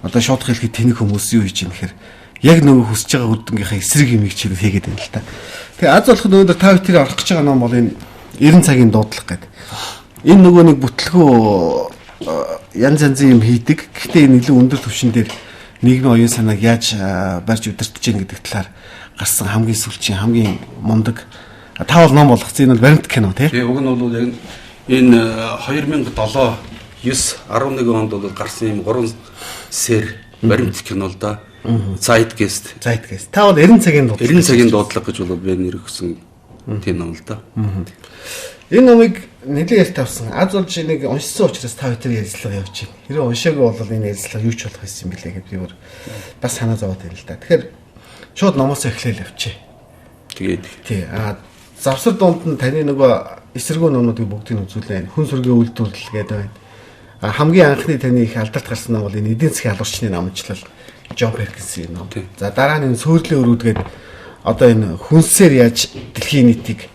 одоо шууд хэлэхэд тэнэг хүмүүс юу хийж юм гэхээр яг нөгөө хүсэж байгаа үднгийнхаа эсрэг юмыг чигээр хийгээд байна л та. Тэгээ аз болох өнөөдөр та бүхэн орох гэж байгаа ном бол энэ 90 цагийн дуудлага гэдэг. Энэ нөгөө нэг бүтлгүү янз янзын юм хийдэг. Гэхдээ энэ илүү өндөр түвшин дээр нийгмийн оюун санааг яаж барьж удирдах гэж гэдэг талаар гарсан хамгийн сүүлчийн хамгийн мундаг та бол ном болгоцсон. Энэ бол баримт кино тий. Тэгээ уг нь бол яг энэ 2007 9 11 онд бол гарсан юм 3 сер баримт кино л да. Zeitgeist. Та бол 90 цагийн дуудлага. 90 цагийн дуудлага гэж бол би нэр өгсөн тийм ном л да. Энэ номыг нэлээд ярьж тавсан. Аз болж энийг уншсан учраас та бүхэн ярилцлага явуулж байна. Хэрэв уншаагүй бол энэ ярилцлага юу ч болох байсан юм билээ гэж би бүр бас санаа зовоод байна л да. Тэгэхээр шууд номоос эхлээл явчих. Тэгээд тий. Завсар дунд нь таны нөгөө эсэргүү номнуудыг бүгдийг үзүүлээ. Хүн сүргийн үйлдвэрлэл гэдэг байна. Хамгийн анхны таны их алдарт гарсан ном бол энэ эдийн засгийн халуурчны намжлал Джон Перкинсийн ном. За дараа нь энэ сөүрлийн өрүүдгээд одоо энэ хүнсээр яаж дэлхийн нийтийг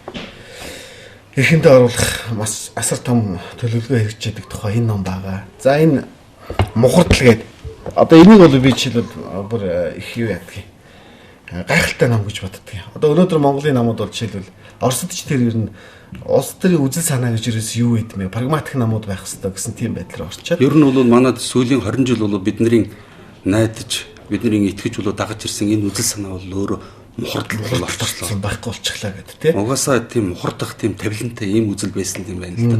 эрхэндээ оруулах маш асар том төлөвлөгөө хэрэгжүүлдэг тухай энэ ном байгаа. За энэ мухардл гээд одоо энийг бол би жишээлбэл бүр их юу яадаг юм. Гайхалтай ном гэж боддог. Одоо өнөөдөр Монголын намууд бол жишээлбэл Оросд ч тэр ер нь улс төрийн үзэл санаа гэж ерөөс юу гэдмээ прагматик намууд байх хэрэгтэй гэсэн тийм байдлаар орчоод. Ер нь бол манад сүүлийн 20 жил бол бидний найдаж бидний итгэж болоо дагаж ирсэн энэ үзэл санаа бол өөрөө мухардл болчихлоо байхгүй болчихлаа гэдэг тийм. Угаасаа тийм мухардах тийм тавилантай ийм үзэл байсан юм байна л да.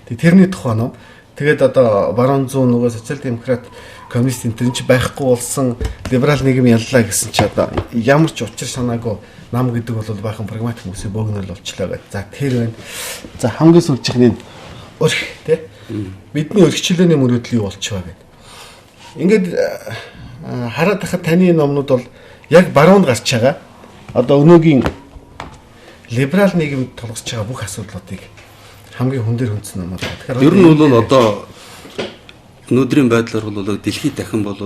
Тэг тэрний тухай ном. Тэгээд одоо баруун зүүн нөгөө социал демократ коммунист энэ ч байхгүй болсон либерал нийгэм яллаа гэсэн чи одоо ямар ч учир санаагүй нам гэдэг бол баахан прагматик хүмүүсийн бөөгнөл болчлаа гэдэг. За тэр байна. За хамгийн сүүлчийн өрх тий. Бидний өргөчлөөний мөрөөдөл юу болчихваа гэдэг. Ингээд хараад тахад таны номнууд бол яг баруунд гарч байгаа. Одоо өнөөгийн либерал нийгэмд тулгарч байгаа бүх асуудлуудыг хамгийн хүн дээр хүндсэн юм байна. Тэгэхээр ер нь бол одоо өнөөдрийн байдлаар бол дэлхийд дахин бол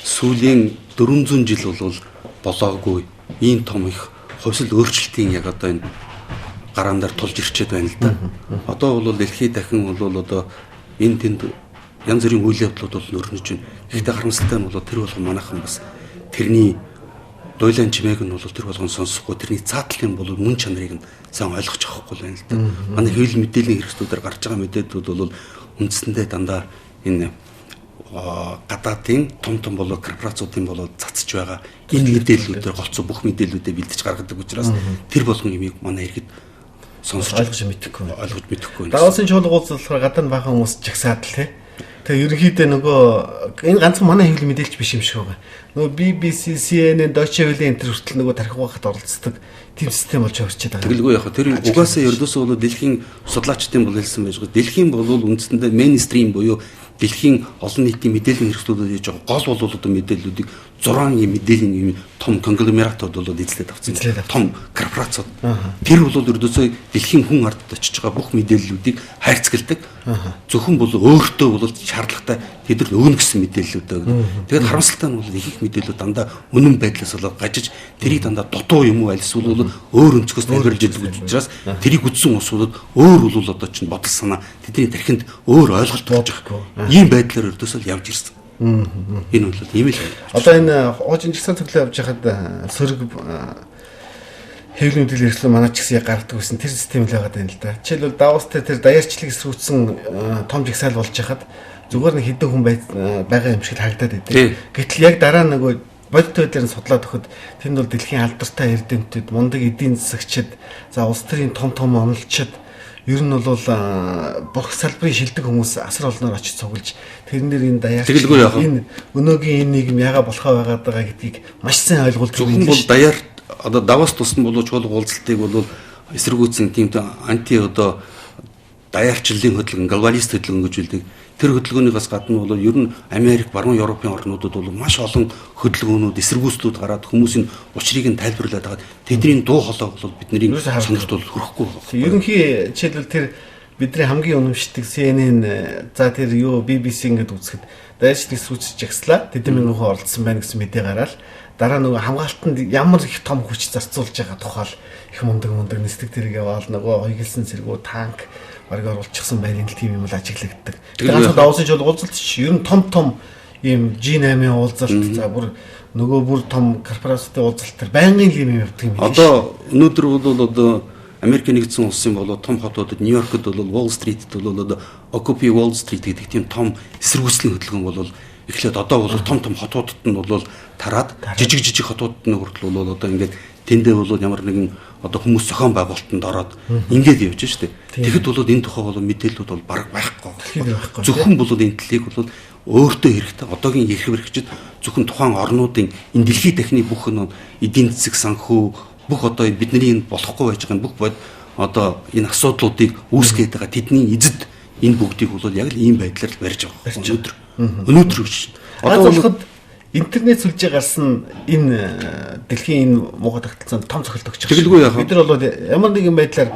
сүүлийн 400 жил бол болоогүй ийм том их хувьсэл өөрчлөлтийн яг одоо энэ гараан дээр тулж ирчээд байна л да. Одоо бол дэлхийд дахин бол одоо энэ тэнд янз бүрийн үйл явдлууд бол нөрнөж байна. Гэхдээ харамсалтай нь бол тэр болгон манайхан бас тэрний дуйлан чимээг нь бол тэр болгон сонсохгүй тэрний цаатлын бол мөн чанарыг нь сайн ойлгож авахгүй байна л да. Манай хэвлэл мэдээллийн хэрэгслүүдээр гарч байгаа мэдээлэлүүд бол үндсэндээ дандаа энэ гадаадын том болоо корпорациудын болоо цацж байгаа энэ мэдээллүүдээр голцоо бүх мэдээллүүдээ бэлдэж гаргадаг учраас тэр болгон юмыг манай иргэд сонсож ойлгож мэдэхгүй. байна. Даваасын чуулгуулц болохоор гадаа нь бахан хүмүүс жагсаад л тий. Тэгээ ерөнхийдөө нөгөө энэ ганцхан манай хэвлэл мэдээлж биш юм шиг байгаа. Нөгөө BBC, CNN, Deutsche Welle энэ төр хүртэл нөгөө тархи багт оролцдог тийм систем болж орчод байгаа. Тэгэлгүй яах вэ? Тэр угаасаа ердөөсөө бол дэлхийн судлаачдын бол хэлсэн байж байгаа. Дэлхийн бол үндсэндээ мейнстрим буюу дэлхийн олон нийтийн мэдээллийн хэрэгслүүдэд хийж байгаа гол бол одоо мэдээллүүдийг 6 юм мэдээллийн юм том конгломератууд бол эзлээд авсан. Том корпорациуд. Тэр бол ердөөсөө дэлхийн хүн ардд очиж байгаа бүх мэдээллүүдийг хайрцагладаг. Зөвхөн бол өөртөө бол шаардлагатай тэд нар өгнө гэсэн мэдээллүүд өгнө. Тэгээд харамсалтай нь бол их мэдээллүүд дандаа үнэн байдлаас болоод гажиж тэрийг дандаа дутуу юм уу аль эсвэл бол өөр өнцгөөс тайлбарлаж өгч учраас тэрийг үзсэн усуудад өөр бол одоо чинь бодол санаа тэдний тархинд өөр ойлголт болж байгаа. Ийм байдлаар ердөөсөө явж ирсэн. Энэ бол ийм л. Одоо энэ хуучин жигсаан төглөө явж хахад сөрөг хэвлэл мэдээлэл хэрэгслээ манай ч гэсэн яг гаргадаг гэсэн тэр систем л байгаа юм л да. Жишээлбэл Давостай тэр даяарчлыг эсрүүцсэн том жигсаал болж хахад зүгээр нэг хэдэн хүн байгаа юм шиг харагдаад байдаг. Гэтэл яг дараа нөгөө бодит байдлаар судлаад өгөхөд тэнд бол дэлхийн алдартай эрдэмтдүүд, мундаг эдийн засагчид, за улс төрийн том онолчид ер нь бол бүх салбарын шилдэг хүмүүс асар олноор очиж цуглаж тэрэн дээр энэ даяарч энэ өнөөгийн энэ нийгэм яага болохоо байгаад байгаа гэдгийг маш сайн ойлгуулж байгаа юм бол даяар одоо Давос туссан боловч уулзалтыг бол эсэргүүцсэн тийм анти одоо даяарчлалын хөдөлгөөн глобалист хөдөлгөөн гэж хэлдэг. Тэр хөдөлгөөнийгээс гадна бол ер нь Америк, баруун Европын орнуудад бол маш олон хөдөлгөөнүүд, эсэргүүцлүүд гараад хүмүүсийн учрыг нь тайлбарлаад хагаад тэдний дуу хоолой бол бидний сонирхолд бол хүрэхгүй байна. Ерөнхий жишээлбэл тэр бидний хамгийн үнэмшдэг CNN за тэр юу BBC ингээд үзэхэд дайрчлыг сүүчж жагслаа. Тэдэн мянган хүн оролцсон байна гэсэн мэдээ гараад дараа нөгөө хамгаалтанд ямар их том хүч зарцуулж байгаа тухай их мундаг нисдэг тэрэг яваал нөгөө хоёглсан цэргүүд танк бараг оруулчихсан байрын тийм юм л ажиглагддаг. Тэгэхээр Давосын жол уулзалт чи ер нь том ийм G8-ийн уулзалт за бүр нөгөө бүр том корпорацийн уулзалт төр байнгын юм явдаг юм. Одоо өнөөдөр бол одоо Америк нэгдсэн улсын болоо том хотуудад Нью-Йоркд бол Wall Street-д бол одоо Occupy Wall Street гэдэг тийм том эсэргүүцлийн хөдөлгөөн бол эхлээд одоо бол том хотуудад нь бол тараад жижиг хотуудад нь хүртэл бол одоо ингээд тэндээ бол ямар нэгэн одоо хүмүүс зохион байгуулалтанд ороод ингээд явж штэ. Тэгэхэд бол энэ тухай бол мэдээлэлүүд бол бараг байхгүй. Зөвхөн бол энэ талыг бол өөртөө хэрэгтэй одоогийн эрх баригчид зөвхөн тухайн орнуудын энэ дэлхийн техник бүх эдийн засаг санхүү бүх одоо бидний энэ болохгүй байж байгаа бүх бод одоо энэ асуудлуудыг үүсгэж байгаа тэдний эзэд энэ бүгдийг бол яг л ийм байдлаар барьж байгаа өнөөдөр гэж. Одоо болоход интернет сүлжээ гарсан энэ дэлхийн энэ муухай тогтолцоонд том цохилт өгч байгаа. Бид нар бол ямар нэгэн байдлаар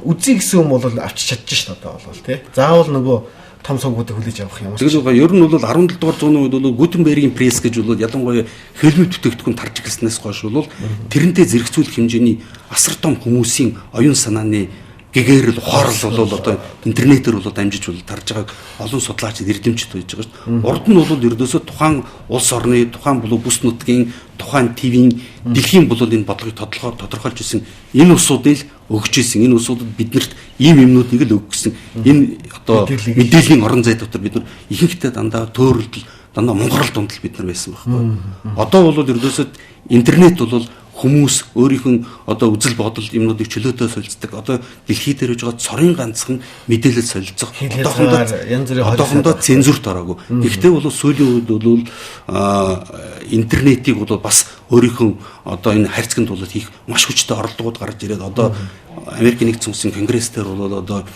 үзье гэсэн юм бол авчиж чадчих шүү дээ одоо бол тий. Заавал нөгөө том сонгуудыг хүлээж авах юм. Тэгэл ер нь бол 17 дугаар зууны үед бол Гутенбергийн пресс гэж бол ялангуяа хэлбэр бүтээгдэхүүн тарж гэлснээс хойш бол тэрнтэй зэрэгцүүлэх хэмжээний асар том хүмүүсийн оюун санааны гэгэрэл хоорл бол одоо интернетээр бол дамжиж бол тарж байгааг олон судлаачид эрдэмчид байж байгаа шүү дээ. Урд нь бол ердөөсөө тухайн улс орны тухайн болов бүс нутгийн тухайн ТV-ийн дэлхийн бол энэ бодлогыг тодорхойлж ирсэн энэ усуудыг л өгч ирсэн. Энэ усуудад биднэрт ийм юмнуудыг л өгсөн. Энэ одоо мэдээллийн орон зай дотор бид нар ихэнхдээ дандаа төөрөлдөл дандаа монгорол дундал бид нар байсан байхгүй. Одоо бол ердөөсөө интернет бол хүмүүс өөрийнх нь одоо үзэл бодол юмнуудыг чөлөөтэй солилцдог. Одоо дэлхий дээр үж байгаа цорын ганцхан мэдээлэл солилцох. Одоохондоо цензурт ороогүй. Гэхдээ бол сүүлийн үед бол интернетийг бол бас өөрийнхөө одоо энэ харьцагт бол хийх маш хүчтэй оролдогууд гарч ирээд одоо Америк нэгдсэн улсын конгресс дээр бол одоо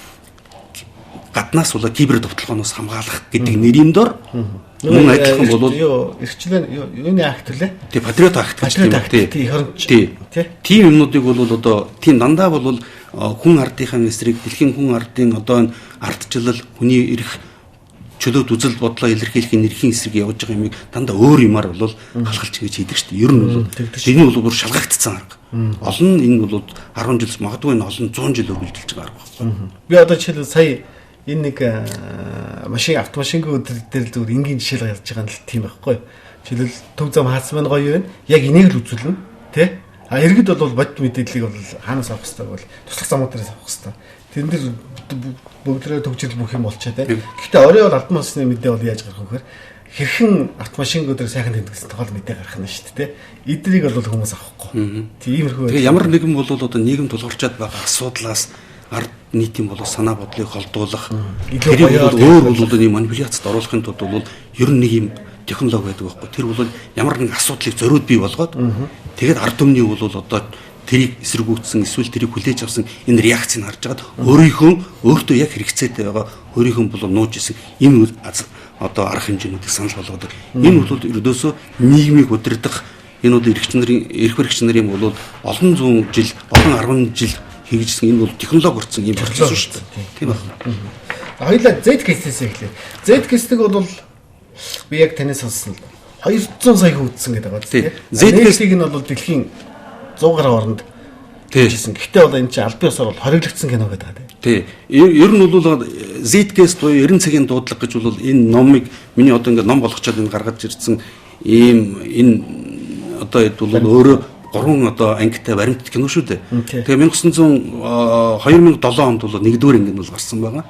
гаднаас бол кибер довтлогоноос хамгаалах гэдэг нэрийн дор мөн адилхан болоод эрхчлэн юуны акт үлээ. Тий, патриот акт гэж тийм. Тийм юмнуудыг бол одоо тийм дандаа бол хүн ардынхаа эсрэг дэлхийн хүн ардын одоо энэ ардчлал хүний эрх чөлөөт үзэл бодлоо илэрхийлэхийн нэрхийн эсрэг явж байгаа юмыг дандаа өөр юмар бол халахалч ингэж хийдэг шүү дээ. Ер нь бол энэ бол бүр шалгагдсан арга. Олон энэ бол 10 жил магадгүй энэ олон 100 жил үргэлжилж байгаа арга байна. Би одоо жишээлбэл сая энэ нэг автомашингийн өдөр дээр л зүгээр энгийн жишээл гарч байгаа нь тийм байхгүй. Жишээлбэл төв зам хаасан маань гоё юм. Яг энийг л үзүүлнэ, тий? А иргэд бол бодит мэдээллийг бол хаанаас авах хэрэгтэй бол туслах замуудаас авах хэрэгтэй. Тэрэн дээр бүгдээ төгжрөл бүх юм болчихоо тий. Гэхдээ орой бол албан ёсны мэдээ бол яаж гарах вэ гэхээр хэрхэн автомашингийн өдөр сайхан тэмдэглэсэн тохиол мэдээ гарах нь шүү дээ, тий? Эднийг бол хүмүүс авахгүй. Тиймэрхүү. Тэгээ ямар нэгэн бол одоо нийгэм тулгуурчаад байгаа асуудлаас ард нийтийн болоо санаа бодлыг холдуулах тэрийг бол өөр бол ийм манипуляцид оруулахын тулд бол ер нь нэг юм технологи байдаг байхгүй. Тэр бол ямар нэгэн асуудлыг зориуд бий болгоод тэгээд ард түмний бол одоо тэрийг эсэргүүцсэн эсвэл тэрийг хүлээж авсан энэ реакцийг харж агаад өөртөө яг хэрэгцээтэй байгаа өөрийнхөө бол нууж исэн энэ одоо арга хэмжээнүүдийг санал болгодог. Энэ бол ердөөсөө нийгмийг удирдах энэ бол эрх баригч нарын бол олон зуун жил, олон 10 жил хийжсэн энэ бол технологи орсон юм процесс шүү дээ. Тийм байна. Хоёулаа Z-case-ээс эхлэв. Z-case-г бол би яг танаас сонссон 200 сая хөөдсөн гэдэг байгаа тийм. Z-case-г нь бол дэлхийн 100 гаруй орнд хийжсэн. Гэхдээ бол энэ чинь албан ёсоор бол хориглогдсон кино гэдэг байгаа тийм. Тий. Ер нь бол Z-case буюу 90 цагийн дуудлага гэж бол энэ номыг миний одоо ингээд ном болгочоод энэ гаргаж ирсэн ийм энэ одоо бол өөрөө 3 одоо ангитай баримт кино шүү дээ. Тэгээ 2007 онд бол 1-р анги нь бол гарсан байгаа.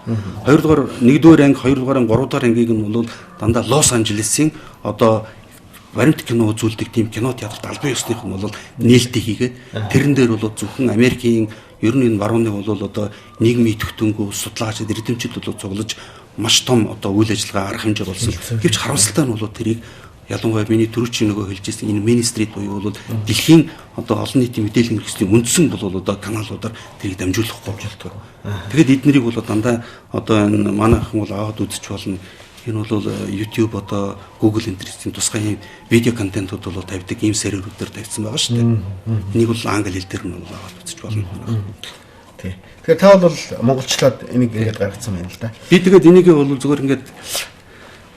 2-р 1-р анги, 2-р анги, 3-р ангийг нь бол дандаа Лос Анжелесийн одоо баримт кино үзүүлдэг тийм кино театрт албан ёсных нь бол нээлттэй хийгээд тэрэн дээр бол зөвхөн Америкийн ер нь энэ барууны бол одоо нийгмийн идэвхтэйгөө судлаачид эрдэмчид бол цуглаж маш том одоо үйл ажиллагаа арга хэмжээ болсон. Гэвч харамсалтай нь бол тэрийг ялангуяа миний түрүүчийн нөгөө хэлж ирсэн энэ Main Street буюу бол дэлхийн одоо олон нийтийн мэдээллийн хэрэгслийн үндсэн бол одоо каналуудаар тэрийг дамжуулахгүй болдог. Тэгэхэд эднэрийг бол дандаа одоо энэ манайхан бол аваад үзэж болно. Энэ бол YouTube одоо Google интернетийн тусгай видео контентууд бол тавьдаг ийм серверүүдээр тавьсан байгаа шүү дээ. Энийг бол англи хэл дээр нь бол аваад үзэж болно. Тий. Тэгэхээр та бол монголчлаад энийг ингэж гаргацсан байна л да. Би тэгээд энийг бол зөвхөн ингэж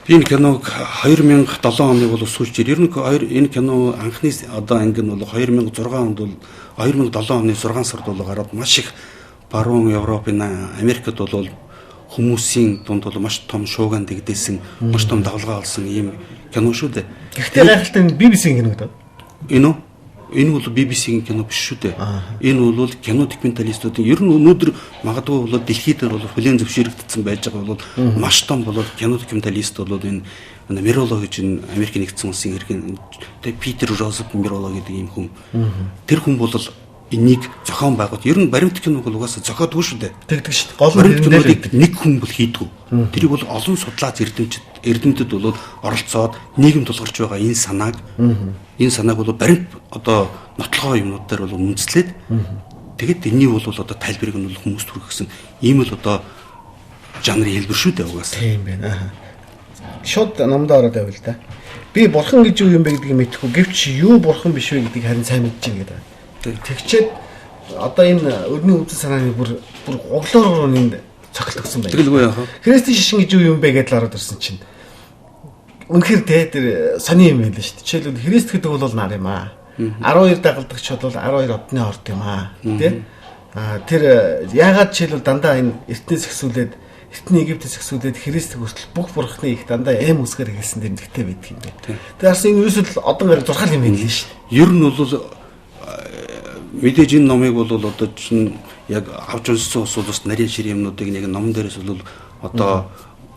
энэ киног 2007 оны бол сүүлчээр ер нь энэ кино анхны одоо анги нь бол 2006 онд бол 2007 оны 6 сард бол гараад маш их баруун Европын Америкт бол хүмүүсийн дунд бол маш том шууган дэгдээсэн, маш том давлгаа олсон ийм кино шүү дээ. Гэхдээ гайхалтай нь BBC-ийн кино гэдэг. Энэ бол BBC-ийн кино биш шүү дээ. Энэ бол кино докюменталистуудын ер нь өнөөдөр магадгүй бол дэлхийд дээр бол хүлээн зөвшөөрөгдсөн байж байгаа бол маш том бол кино докюменталист бол энэ Мероло гэж энэ Америк нэгдсэн улсын иргэн Питер Жозеф Мероло гэдэг ийм хүн. Тэр хүн бол энийг зохион байгуул. Ер нь баримт киног бол угаасаа зохиодгүй шүү дээ. Тэгдэг шүү дээ. Гол нь кинодыг нэг хүн бол хийдгүү. Тэрийг бол олон судлаач эрдэмтэд бол оролцоод нийгэм тулгарч байгаа энэ санааг бол баримт одоо нотлохоо юмнууд дээр бол үндэслээд тэгэд энэний бол одоо тайлбарыг нь бол хүмүүст хүргэсэн ийм л одоо жанрын хэлбэр шүү дээ угаасаа. Тийм байна. Шууд номдоо ороод байвал та. Би бурхан гэж юу юм бэ гэдгийг мэдэхгүй. Гэвч юу бурхан биш вэ гэдгийг харин сайн мэдэж байна гэдэг. Тэгчээд одоо энэ өрний үдэн санааны бүр оглоор энд цогцол өгсөн байна. Тэгэлгүй яах вэ? Христийн шишин гэж юу юм бэ гэдэл ороод ирсэн чинь. Үнэхээр тэр сони юм байл шүү дээ. Жишээлбэл Христ гэдэг бол нар юм аа. 12 дагалдагчид бол 12 одны орд юм аа. Тэ? Тэр яагаад жишээлбэл дандаа энэ эртнээс ихсүүлээд эртний Египтээс ихсүүлээд Христийг хүртэл бүх бурхны их дандаа эм үсгээр хэлсэн дэмжигтэй байдаг юм байна. Тэр арсан энэ ерөөсөө одон гараг зурхал юм байл шүү дээ. Ер нь бол мэдээж энэ номыг бол одоо чинь яг авч уншсан ус нарийн шир юмнуудыг нэг номон дээрээс бол одоо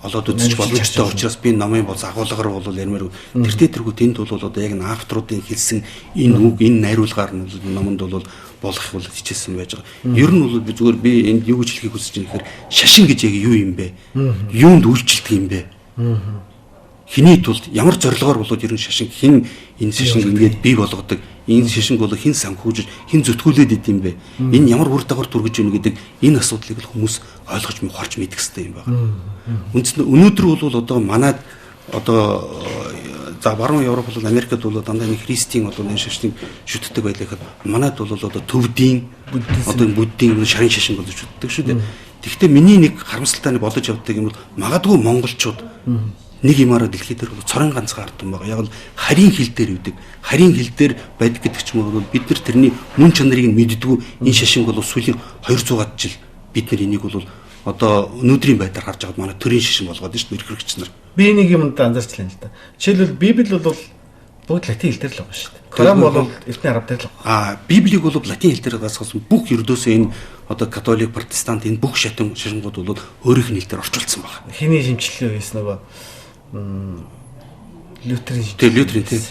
олоод үзэж боломжтой учраас би номын бол агуулгаар бол ярмаар тэртээ тэнд бол одоо яг авторуудын хэлсэн энэ үг энэ найруулгаар нь номонд бол болох бол хичээсэн байж байгаа. Ер нь бол би зүгээр би энд юу гэж хэлхийг хүсэж байгаа гэхээр шашин гэж яг юу юм бэ? Юунд үйлчлдэг юм бэ? Хиний тулд ямар зорилгоор болоод ер нь шашин хин энэ шашин ингээд бий болгодог энэ шашинг бол хин санхүүж хин зүтгүүлээд идэм бэ энэ ямар үр дагавар түргэж ийнэ гэдэг энэ асуудлыг л хүмүүс ойлгож ухаарч мэдэх хэрэгтэй юм байна. Үндсэндээ өнөөдөр бол одоо манайд одоо за баруун Европ бол Америкт бол дандаа нэг христийн одоо энэ шашныг шүтдэг байлаа гэхэд манайд бол одоо төвдийн одоо буддийн шарын шашин болж шүтдэг шүү дээ. Тэгэхдээ миний нэг харамсалтай нь бодож явдаг юм бол магадгүй монголчууд нэг юмараа дэлхийд дээр бол цорын ганцхан ард юм байгаа. Яг л харийн хил дээр үүдэг. Харийн хил дээр байдаг гэдэг ч юм уу бид нар тэрний мөн чанарыг нь мэддэггүй. Энэ шашин бол сүүлийн 200-аад жил бид нар энийг бол одоо өнөөдрийн байдлаар харж байгаад манай төрийн шашин болгоод шүү дээ эрхрэгч нар. Би нэг юмд анзаарчлаа л да. Жишээлбэл Библи бол бүгд латин хэл дээр л байгаа шүү дээ. Коран бол эртний араб дээр л байгаа. Библийг бол латин хэл дээр гасгасан бүх ердөөсөө энэ одоо католик, протестант энэ бүх шашингууд бол өөрийнх нь хэл дээр орчуулсан байна. Хиний шимчлээ байсан нөгөө Лютерин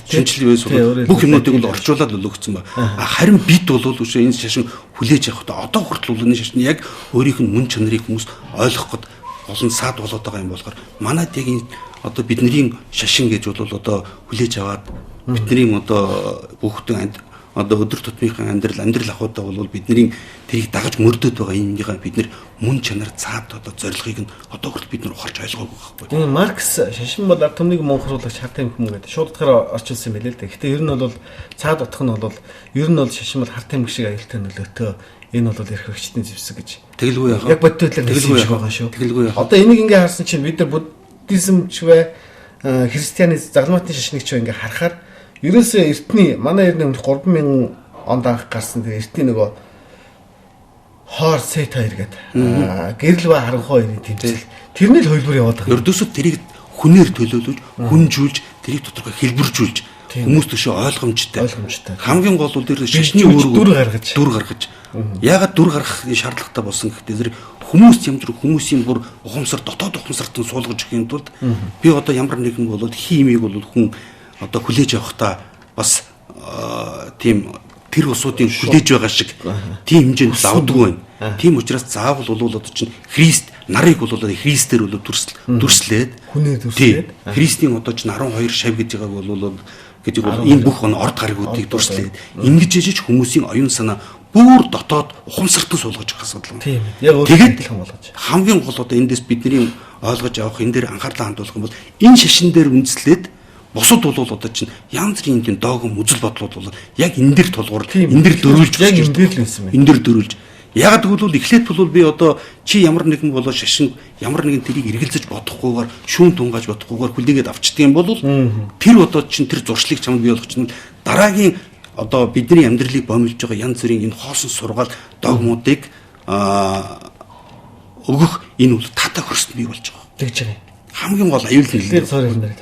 шинжлэл байсан бүх юмнуудыг бол орчуулад л өгсөн ба. Харин бид бол энэ шашин хүлээж авахдаа одоо хүртэл бол энэ шашин яг өөрийнх нь мөн чанарыг хүмүүс ойлгох гээд олон саад болоод байгаа юм болохоор манайд яг энэ одоо бидний шашин гэж бол одоо хүлээж аваад бидний одоо бүхтэн одоо өдөр тутмынхаа амьдрал ахуйдаа бол бидний тэрийг дагаж мөрдөд байгаа юмныхаа бид нар мөн чанар цаад одоо зорилгыг нь одоо хүртэл бид нар ухаарч ойлгоогүй байхгүй. Энэ Маркс шашин бол ард түмнийг монхруулагч хар тамхи хүн гэдэг шууд утгаараа орчуулсан юм билээ л дээ. Гэхдээ ер нь бол цаад утга нь бол ер нь бол шашин бол хар тамхи шиг аюултай нөлөөтэй. Энэ бол эрхрэгчдийн зэвсэг гэж. Тэгэлгүй яах вэ? Яг бодтой хэлсэн байгаа шүү. Тэгэлгүй яах. Одоо энийг ингээ харсан чинь бид нар буддизм ч вэ христианизм загламатын шашныг ч вэ ингээ харахаар ерөөсөө эртний манай эртний 3000 онд анх гарсан тэр эртний нөгөө хоор сет 2 гэдэг гэрэл ба харанхуй хоёрын тэмцэл тэрний л хөлбөр яваад байгаа. Ердөөсөө тэрийг хүнээр төлөөлөж, хүнжүүлж, тэрийг тодорхой хэлбэржүүлж хүмүүс төшөө ойлгомжтой. Хамгийн гол бол тэр шашны дүр гаргаж. Яагаад дүр гаргах шаардлагатай болсон гэхдээ зэрэг хүмүүс ямар хүмүүсийн бүр ухамсар дотоод ухамсартан суулгаж өгөхийн тулд би одоо ямар нэгэн болоод химийг бол хүн одоо хүлээж авахдаа бас тийм тэр усуудын хүлээж байгаа шиг тийм хэмжээнд давдгүй байна. Тийм учраас заавал бол одоо чинь Христ нарыг бол Христээр бол дүрслээд хүнээ дүрслээд Христийн одоо чинь 12 шав гэж байгааг бол энэ бүх орд гаригуудыг дүрслээд ингэж ижиж хүмүүсийн оюун санаа бүр дотоод ухамсартан суулгаж байгаа асуудал. Тийм. Яг тэгээд хамгийн гол одоо эндээс бидний ойлгож авах энэ дээр анхаарлаа хандуулах юм бол энэ шашин дээр үндэслээд бусад бол одоо чинь янз бүрийн тийм доогон үзэл бодлууд бол яг энэ дээр тулгуур энэ дээр дөрүүлж яг энэ дээр л байсан байна. Энэ дээр дөрүүлж яг тэгвэл эхлээд бол би одоо чи ямар нэгэн болоо шашин ямар нэгэн тэрийг эргэлзэж бодохгүйгээр шүүн тунгааж бодохгүйгээр хүлээгээд авчдаг юм бол тэр одоо чинь тэр зуршлыг чамд бий болгох чинь дараагийн одоо бидний амьдралыг бомилж байгаа янз бүрийн энэ хоосон сургаал догмуудыг өгөх энэ бол татаа хөрсөнд бий болж байгаа. тэгж байгаа. Хамгийн гол аюулгүй Тэгэхээр цоор юм байна.